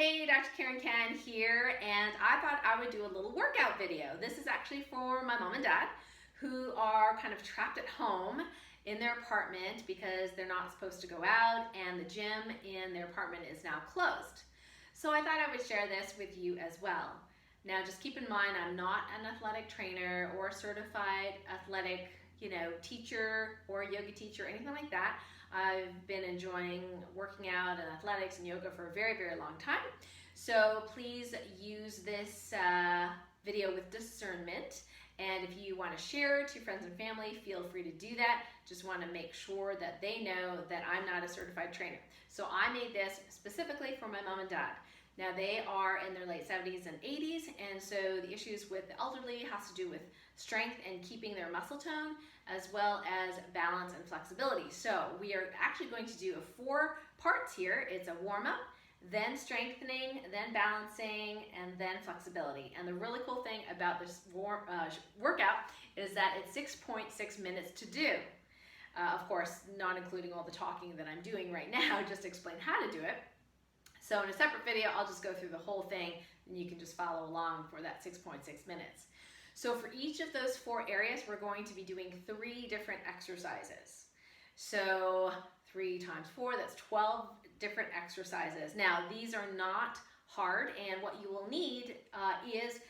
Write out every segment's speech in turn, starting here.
Hey, Dr. Karen Can here, and I thought I would do a little workout video. This is actually for my mom and dad who are kind of trapped at home in their apartment because they're not supposed to go out and the gym in their apartment is now closed. So I thought I would share this with you as well. Now just keep in mind, I'm not an athletic trainer or certified athletic teacher or yoga teacher or anything like that. I've been enjoying working out and athletics and yoga for a very, very long time. So please use this video with discernment. And if you want to share to friends and family, feel free to do that. Just want to make sure that they know that I'm not a certified trainer. So I made this specifically for my mom and dad. Now they are in their late 70s and 80s, and so the issues with the elderly has to do with strength and keeping their muscle tone, as well as balance and flexibility. So we are actually going to do 4 parts here. It's a warm-up, then strengthening, then balancing, and then flexibility. And the really cool thing about this workout is that it's 6.6 minutes to do. Of course, not including all the talking that I'm doing right now, just to explain how to do it. So in a separate video, I'll just go through the whole thing and you can just follow along for that 6.6 minutes. So for each of those 4 areas, we're going to be doing 3 different exercises. So 3 times 4, that's 12 different exercises. Now, these are not hard, and what you will need is,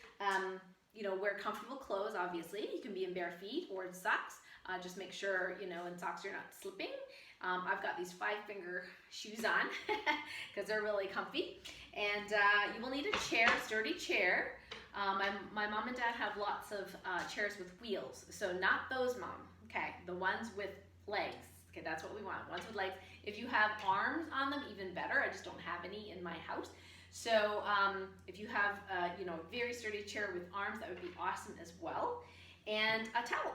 wear comfortable clothes, obviously. You can be in bare feet or in socks. Just make sure, in socks you're not slipping. I've got these 5-finger shoes on because they're really comfy. And you will need a chair, sturdy chair. My mom and dad have lots of chairs with wheels. So not those, Mom. Okay, the ones with legs. Okay, that's what we want, ones with legs. If you have arms on them, even better. I just don't have any in my house. So if you have a very sturdy chair with arms, that would be awesome as well. And a towel.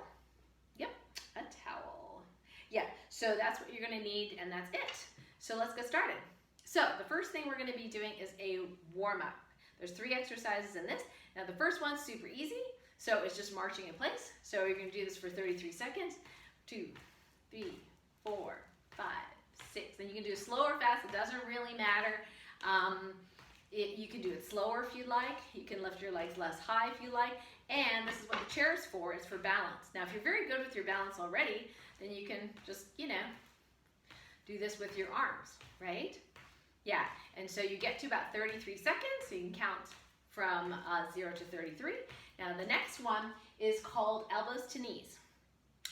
Yep, a towel. Yeah, so that's what you're gonna need, and that's it. So let's get started. So the first thing we're gonna be doing is a warm-up. There's 3 exercises in this. Now the first one's super easy, so it's just marching in place. So you're gonna do this for 33 seconds. 2, 3, 4, 5, 6. And you can do it slow or fast, it doesn't really matter. You can do it slower if you like. You can lift your legs less high if you like. And this is what the chair is for, it's for balance. Now if you're very good with your balance already, then you can just, do this with your arms, right? Yeah, and so you get to about 33 seconds, so you can count from 0 to 33. Now the next one is called elbows to knees.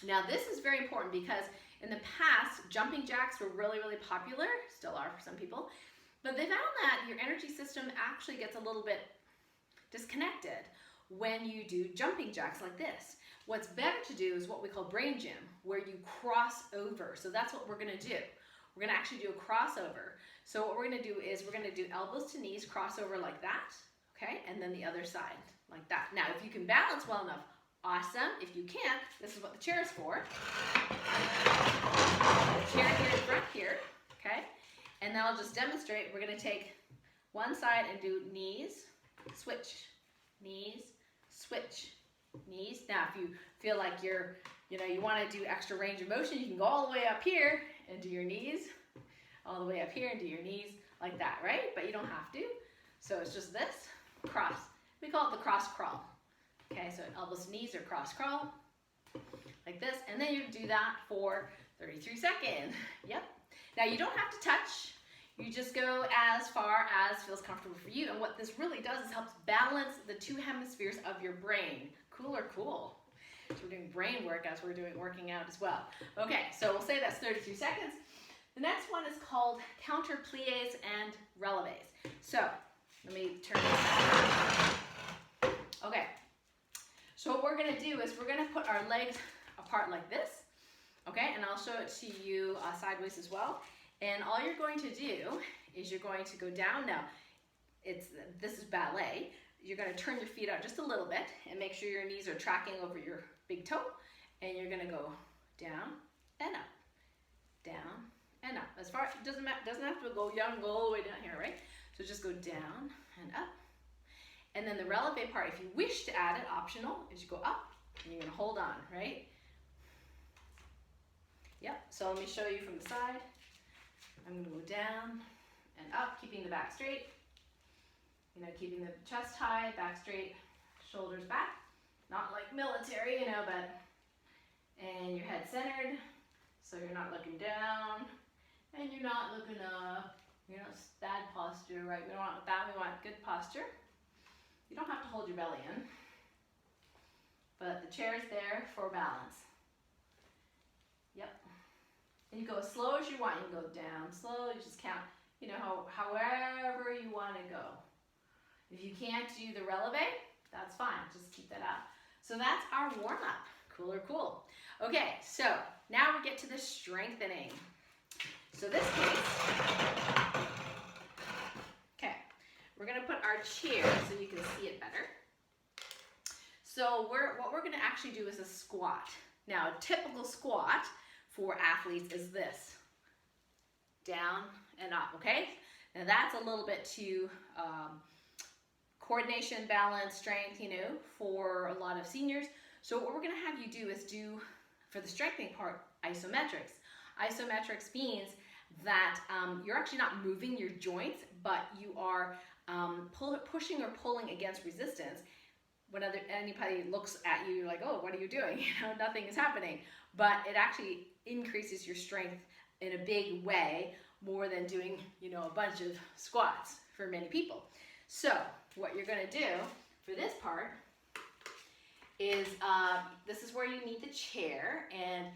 Now this is very important because in the past, jumping jacks were really, really popular, still are for some people, but they found that your energy system actually gets a little bit disconnected when you do jumping jacks like this. What's better to do is what we call brain gym, where you cross over. So that's what we're gonna do. We're gonna actually do a crossover. So what we're gonna do is we're gonna do elbows to knees, crossover like that, okay? And then the other side, like that. Now, if you can balance well enough, awesome. If you can't, this is what the chair is for. The chair here in front here, okay? And then I'll just demonstrate. We're gonna take one side and do knees, switch, knees, switch, knees. Now, if you feel like you wanna do extra range of motion, you can go all the way up here and do your knees, all the way up here and do your knees like that, right? But you don't have to. So it's just this, cross. We call it the cross crawl. Okay, so elbows to knees or cross crawl, like this. And then you do that for 33 seconds. Yep. Now you don't have to touch. You just go as far as feels comfortable for you. And what this really does is helps balance the 2 hemispheres of your brain. Cool or cool? So we're doing brain work as we're doing working out as well. Okay, so we'll say that's 32 seconds. The next one is called counter plies and releves. So let me turn this on. Okay, so what we're gonna do is we're gonna put our legs apart like this, okay? And I'll show it to you sideways as well. And all you're going to do is you're going to go down. Now, this is ballet. You're gonna turn your feet out just a little bit and make sure your knees are tracking over your big toe. And you're gonna go down and up, down and up. As far, it doesn't have to go all the way down here, right? So just go down and up. And then the releve part, if you wish to add it, optional, is you go up and you're gonna hold on, right? Yep, so let me show you from the side. I'm gonna go down and up, keeping the back straight. You know, keeping the chest high, back straight, shoulders back. Not like military, you know, but, and your head centered, so you're not looking down, and you're not looking up. You know, it's bad posture, right? We don't want that, we want good posture. You don't have to hold your belly in, but the chair's there for balance. Yep. And you go as slow as you want. You can go down slow, you just count, you know, however you want to go. If you can't do the releve, that's fine, just keep that out. So that's our warm-up. Cool or cool. Okay, so now we get to the strengthening. So this case, okay, we're gonna put our chair so you can see it better. So what we're gonna actually do is a squat. Now, a typical squat for athletes is this, down and up, okay? Now that's a little bit too coordination, balance, strength, you know, for a lot of seniors. So what we're gonna have you do is do, for the strengthening part, isometrics. Isometrics means that you're actually not moving your joints, but you are pushing or pulling against resistance. When anybody looks at you, you're like, oh, what are you doing? You know, nothing is happening. But it actually increases your strength in a big way, more than doing, you know, a bunch of squats for many people. So what you're gonna do for this part is, this is where you need the chair, and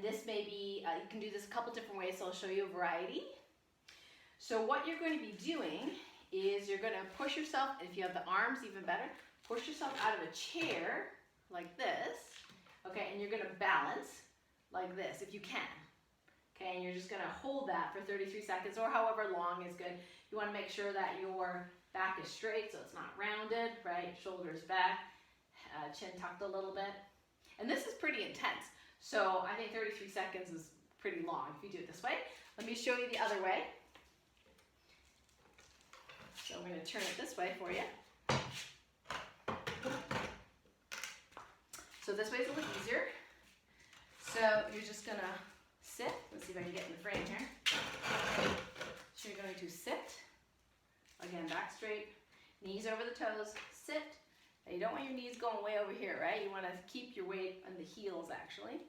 this may be, you can do this a couple different ways, so I'll show you a variety. So what you're going to be doing is you're going to push yourself, if you have the arms, even better, push yourself out of a chair like this, okay, and you're going to balance like this if you can. Okay, and you're just going to hold that for 33 seconds or however long is good. You want to make sure that your back is straight so it's not rounded, right? Shoulders back, chin tucked a little bit. And this is pretty intense. So I think 33 seconds is pretty long if you do it this way. Let me show you the other way. So I'm going to turn it this way for you. So this way is a little easier. So you're just going to sit. Let's see if I can get in the frame here. So you're going to sit. Again, back straight, knees over the toes, sit. Now you don't want your knees going way over here, right? You want to keep your weight on the heels, actually.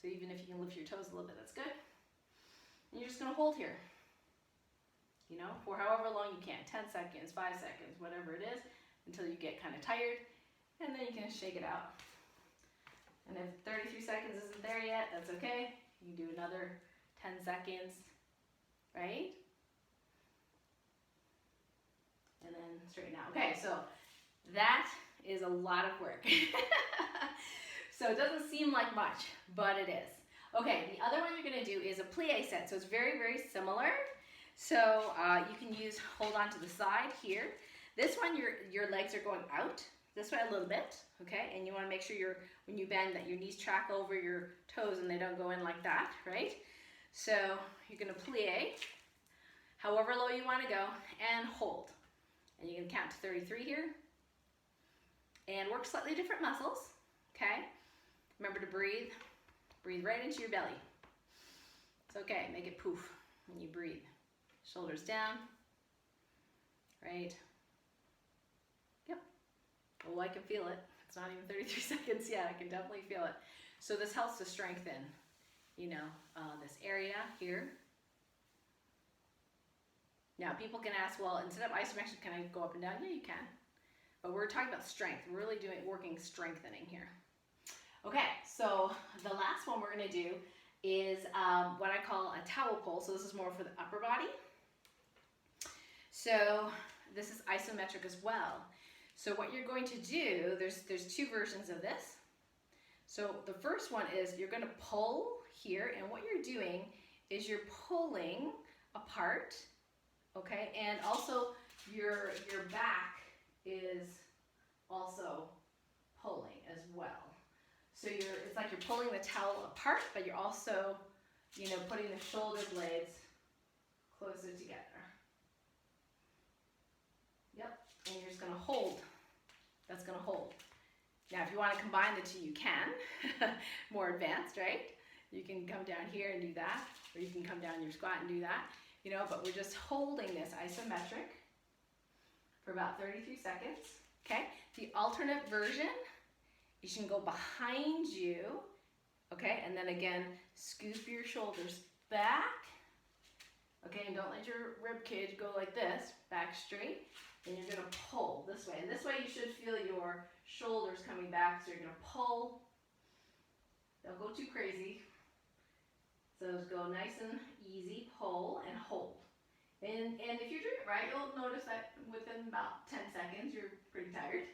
So even if you can lift your toes a little bit, that's good. And you're just going to hold here, you know, for however long you can, 10 seconds, 5 seconds, whatever it is, until you get kind of tired, and then you can shake it out. And if 33 seconds isn't there yet, that's okay. You can do another 10 seconds, right? And then straighten out. Okay, so that is a lot of work. So it doesn't seem like much, but it is. Okay, the other one you're going to do is a plie set. So it's very, very similar. So you can hold on to the side here. This one, your legs are going out this way a little bit, okay? And you want to make sure when you bend that your knees track over your toes and they don't go in like that, right? So you're going to plie however low you want to go and hold. And you can count to 33 here. And work slightly different muscles, okay? Remember to breathe. Breathe right into your belly. It's okay, make it poof when you breathe. Shoulders down, right? Yep. Oh, I can feel it. It's not even 33 seconds yet. I can definitely feel it. So this helps to strengthen, you know, this area here. Now, people can ask, well, instead of isometric, can I go up and down? Yeah, you can. But we're talking about strength. We're really working strengthening here. Okay, so the last one we're going to do is what I call a towel pull. So this is more for the upper body. So this is isometric as well. So what you're going to do, there's two versions of this. So the first one is you're going to pull here, and what you're doing is you're pulling apart, okay, and also your back is also pulling as well. So it's like you're pulling the towel apart, but you're also, you know, putting the shoulder blades closer together. Yep, and you're just going to hold. That's going to hold. Now, if you want to combine the two, you can. More advanced, right? You can come down here and do that, or you can come down your squat and do that, you know, but we're just holding this isometric for about 33 seconds. Okay, the alternate version, you can go behind you, okay, and then again, scoop your shoulders back, okay, and don't let your rib cage go like this, back straight, and you're gonna pull this way, and this way you should feel your shoulders coming back, so you're gonna pull, don't go too crazy, so just go nice and easy, pull and hold. And if you're doing it right, you'll notice that within about 10 seconds, you're pretty tired.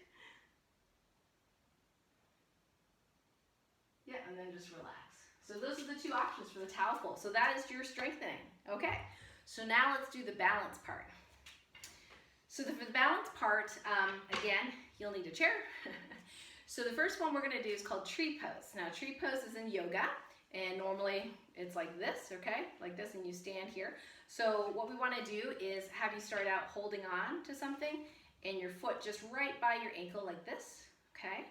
Yeah, and then just relax. So those are the two options for the towel pull. So that is your strengthening. Okay, so now let's do the balance part. So for the balance part, again, you'll need a chair. So the first one we're gonna do is called tree pose. Now tree pose is in yoga, and normally it's like this, okay? Like this, and you stand here. So what we wanna do is have you start out holding on to something and your foot just right by your ankle like this, okay?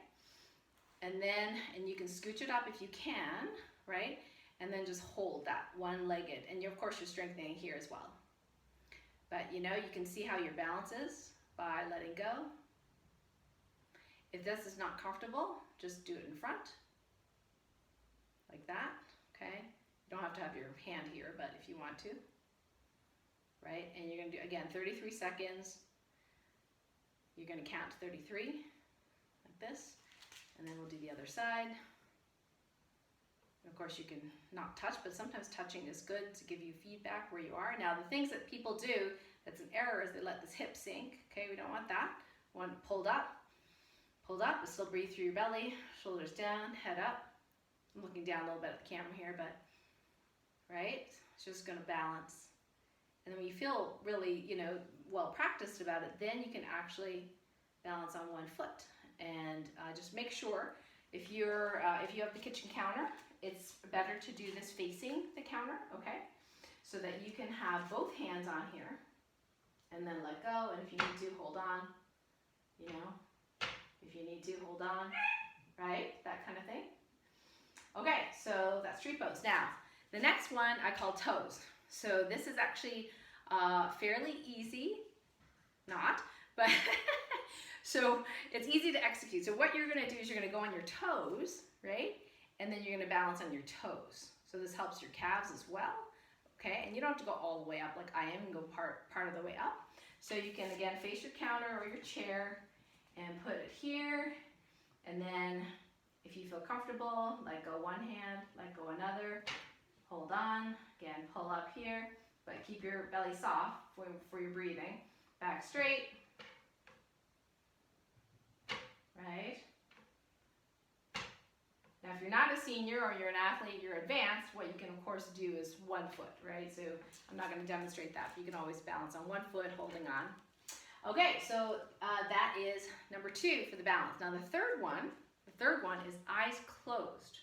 And you can scooch it up if you can, right? And then just hold that one-legged. And of course you're strengthening here as well. But you know, you can see how your balance is by letting go. If this is not comfortable, just do it in front, like that, okay? You don't have to have your hand here, but if you want to, right? And you're gonna do, again, 33 seconds. You're gonna count to 33, like this, and then we'll do the other side. And of course, you can not touch, but sometimes touching is good to give you feedback where you are. Now, the things that people do, that's an error, is they let this hip sink, okay? We don't want that. We want it pulled up, but still breathe through your belly, shoulders down, head up. I'm looking down a little bit at the camera here, but, right? It's just gonna balance. And then when you feel really, you know, well practiced about it, then you can actually balance on one foot. And just make sure, if you have the kitchen counter, it's better to do this facing the counter, okay? So that you can have both hands on here, and then let go, and if you need to, hold on, you know? If you need to, hold on, right? That kind of thing. Okay, so that's tree pose. Now, the next one I call toes. So this is actually fairly easy, but so it's easy to execute. So what you're gonna do is you're gonna go on your toes, right? And then you're gonna balance on your toes. So this helps your calves as well, okay? And you don't have to go all the way up like I am, and go part of the way up. So you can, again, face your counter or your chair and put it here, and then if you feel comfortable, let go one hand, let go another, hold on, again, pull up here, but keep your belly soft for your breathing. Back straight, right? Now, if you're not a senior or you're an athlete, you're advanced, what you can, of course, do is one foot, right? So I'm not going to demonstrate that, but you can always balance on one foot, holding on. Okay, so that is number 2 for the balance. Now, the third one is eyes closed.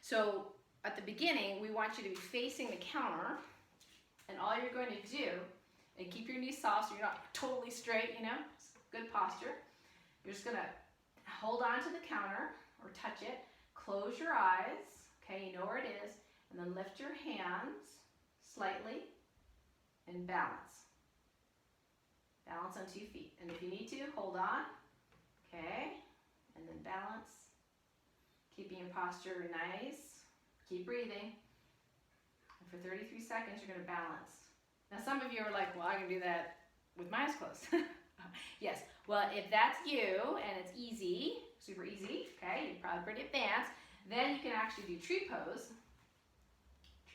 So at the beginning, we want you to be facing the counter, and all you're going to do, and keep your knees soft so you're not totally straight, you know, good posture. You're just gonna hold on to the counter or touch it, close your eyes, okay, you know where it is, and then lift your hands slightly and balance. Balance on 2 feet. And if you need to, hold on, okay, and then balance. Keeping your posture nice. Keep breathing. And for 33 seconds, you're gonna balance. Now, some of you are like, well, I can do that with my eyes closed. Yes, well, if that's you and it's easy, super easy, okay, you're probably pretty advanced, then you can actually do tree pose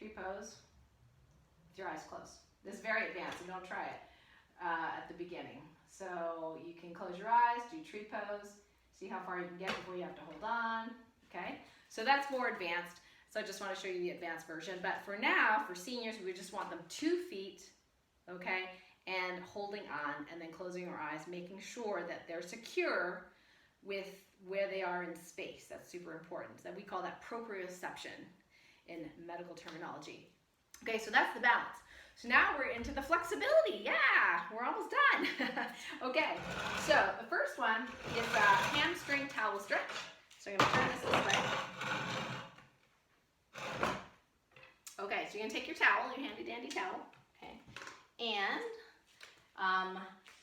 with your eyes closed. This is very advanced, so don't try it at the beginning. So you can close your eyes, do tree pose, see how far you can get before you have to hold on, okay? So that's more advanced. So I just want to show you the advanced version. But for now, for seniors, we just want them 2 feet, okay, and holding on, and then closing our eyes, making sure that they're secure with where they are in space. That's super important. That we call that proprioception in medical terminology. Okay, so that's the balance. So now we're into the flexibility. Yeah, we're almost done. Okay, so the first one is a hamstring towel stretch. So I'm going to turn this way. Okay, so you're gonna take your towel, your handy dandy towel, okay, and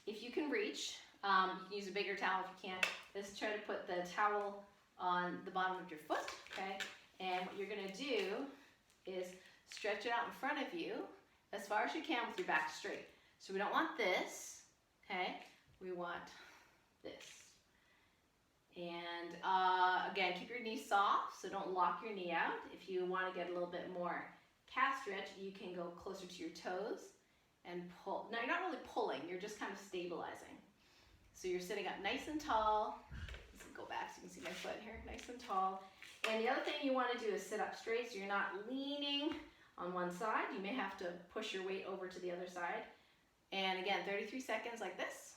if you can reach, reach. You can use a bigger towel if you can't. Just try to put the towel on the bottom of your foot, okay? And what you're gonna do is stretch it out in front of you as far as you can with your back straight. So we don't want this, okay? We want this. And again, keep your knee soft, so don't lock your knee out. If you want to get a little bit more calf stretch, you can go closer to your toes and pull. Now, you're not really pulling, you're just kind of stabilizing. So you're sitting up nice and tall. Let's go back so you can see my foot here, nice and tall. And the other thing you want to do is sit up straight, so you're not leaning on one side. You may have to push your weight over to the other side. And again, 33 seconds like this.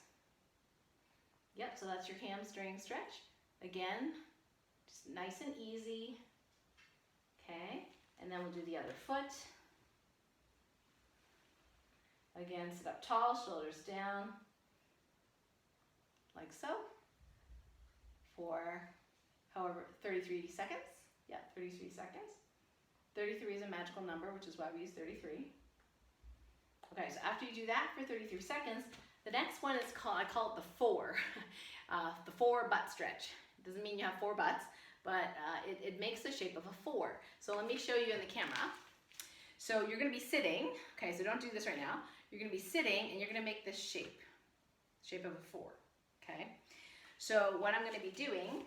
Yep, so that's your hamstring stretch. Again, just nice and easy. Okay, and then we'll do the other foot. Again, sit up tall, shoulders down, like so, for however, 33 seconds. Yeah, 33 seconds. 33 is a magical number, which is why we use 33. Okay, so after you do that for 33 seconds, the next one is called, I call it the four, the four butt stretch. It doesn't mean you have four butts, but it makes the shape of a four. So let me show you in the camera. So you're gonna be sitting, okay, so don't do this right now. You're gonna be sitting and you're gonna make this shape of a four, okay? So what I'm gonna be doing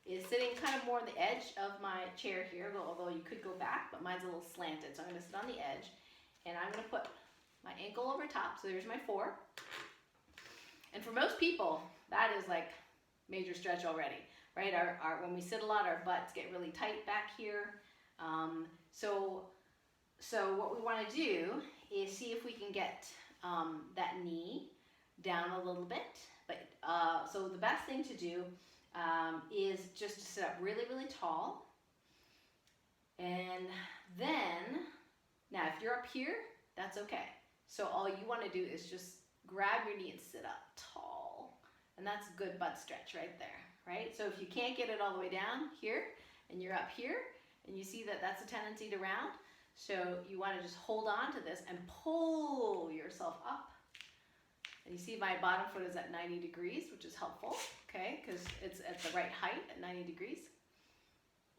is sitting kind of more on the edge of my chair here, although you could go back, but mine's a little slanted. So I'm gonna sit on the edge and I'm gonna put my ankle over top, so there's my four. And for most people, that is like major stretch already, right? When we sit a lot, our butts get really tight back here. So what we wanna do is see if we can get that knee down a little bit. But so the best thing to do is just to sit up really, really tall. And then, now if you're up here, that's okay. So all you want to do is just grab your knee and sit up tall. And that's a good butt stretch right there, right? So if you can't get it all the way down here, and you're up here, and you see that that's a tendency to round, so you want to just hold on to this and pull yourself up. And you see my bottom foot is at 90 degrees, which is helpful, okay? Because it's at the right height at 90 degrees.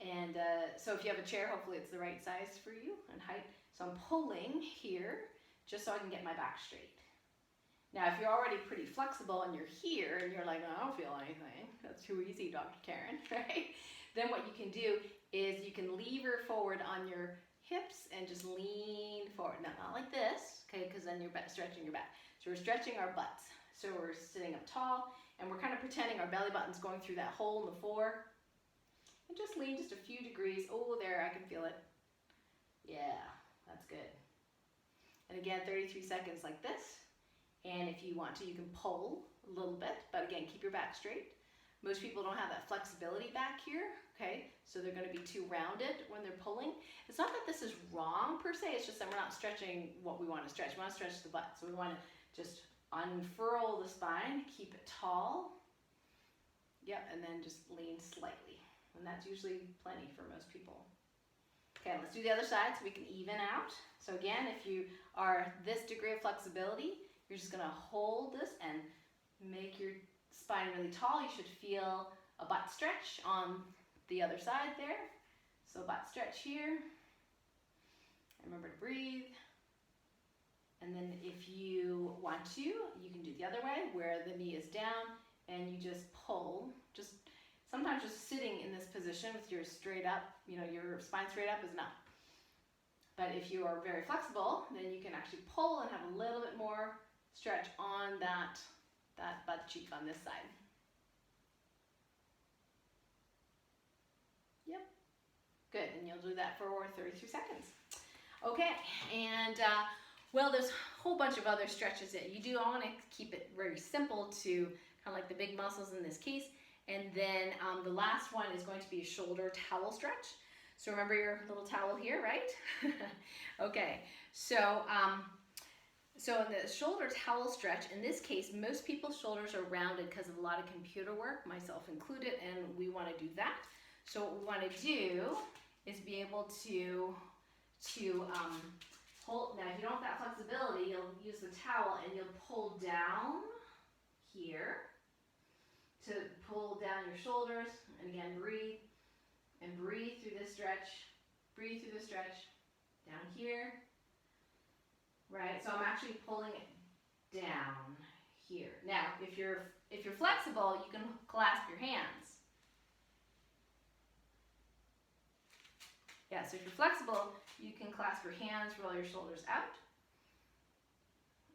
And so if you have a chair, hopefully it's the right size for you and height. So I'm pulling here just so I can get my back straight. Now, if you're already pretty flexible and you're here and you're like, I don't feel anything, that's too easy, Dr. Karen, right? Then what you can do is you can lever forward on your hips and just lean forward. Now, not like this, okay, because then you're stretching your back. So we're stretching our butts. So we're sitting up tall and we're kind of pretending our belly button's going through that hole in the four. And just lean just a few degrees. Oh, there, I can feel it. Yeah, that's good. And again, 33 seconds like this. And if you want to, you can pull a little bit, but again, keep your back straight. Most people don't have that flexibility back here, okay? So they're gonna be too rounded when they're pulling. It's not that this is wrong per se, it's just that we're not stretching what we wanna stretch. We wanna stretch the butt. So we wanna just unfurl the spine, keep it tall. Yep, and then just lean slightly. And that's usually plenty for most people. Okay, let's do the other side so we can even out. So again, if you are this degree of flexibility, you're just gonna hold this and make your spine really tall. You should feel a butt stretch on the other side there. So butt stretch here. Remember to breathe. And then if you want to, you can do the other way where the knee is down and you just pull. Just sometimes just sitting in this position with your straight up, your spine straight up is enough. But if you are very flexible, then you can actually pull and have a little bit more stretch on that butt cheek on this side. Yep, good, and you'll do that for 32 seconds. Okay, and well, there's a whole bunch of other stretches that you do. I want to keep it very simple to kind of like the big muscles in this case. And then the last one is going to be a shoulder towel stretch. So remember your little towel here, right? Okay, so so in the shoulder towel stretch, in this case, most people's shoulders are rounded because of a lot of computer work, myself included, and we want to do that. So what we want to do is be able to hold. Now, if you don't have that flexibility, you'll use the towel and you'll pull down here to pull down your shoulders. And again, breathe. And breathe through this stretch. Breathe through the stretch. Down here. Right? So I'm actually pulling it down here. Now, if you're flexible, you can clasp your hands. Yeah, so if you're flexible, you can clasp your hands, roll your shoulders out.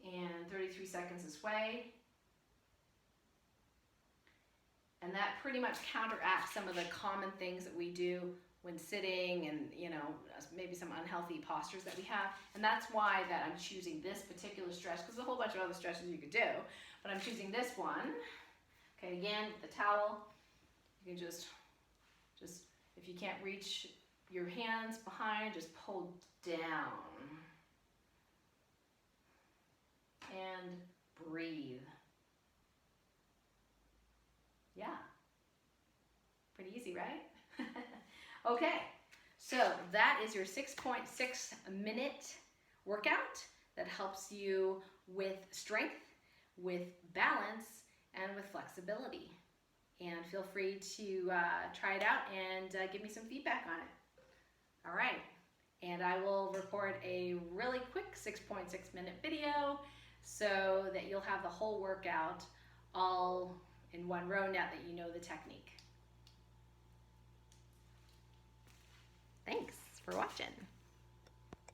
And 33 seconds this way. And that pretty much counteracts some of the common things that we do when sitting and, you know, maybe some unhealthy postures that we have. And that's why that I'm choosing this particular stretch, because there's a whole bunch of other stretches you could do, but I'm choosing this one. Okay, again, with the towel, you can just, if you can't reach your hands behind, just pull down. And breathe. Yeah. Pretty easy, right? Okay, so that is your 6.6 minute workout that helps you with strength, with balance, and with flexibility. And feel free to try it out and give me some feedback on it. All right, and I will record a really quick 6.6 minute video so that you'll have the whole workout all in one row now that you know the technique. Thanks for watching.